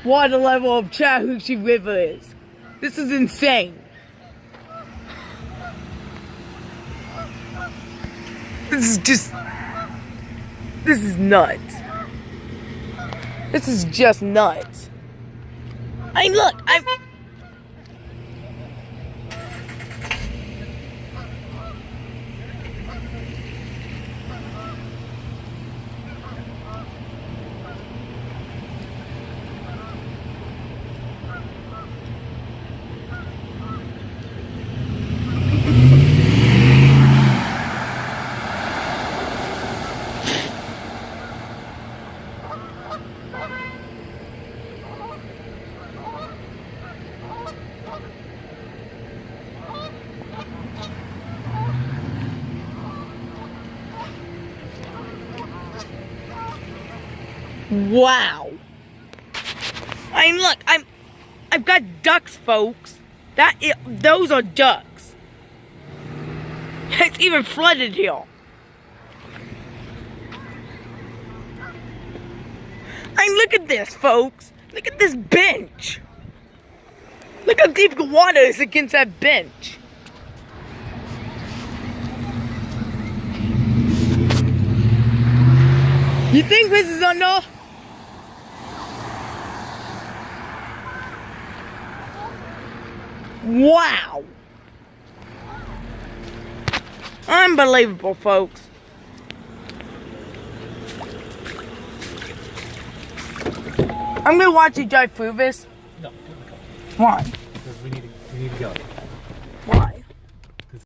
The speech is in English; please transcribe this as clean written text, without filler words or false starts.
water level of Chattahoochee River is. This is insane. This is nuts. This is just nuts. I mean, look, wow. I mean, look, I've got ducks, folks. Those are ducks. It's even flooded here. I mean, look at this, folks. Look at this bench. Look how deep the water is against that bench. You think this is under? Wow. Unbelievable, folks. I'm gonna watch you drive through this. No, Why? because we need to go.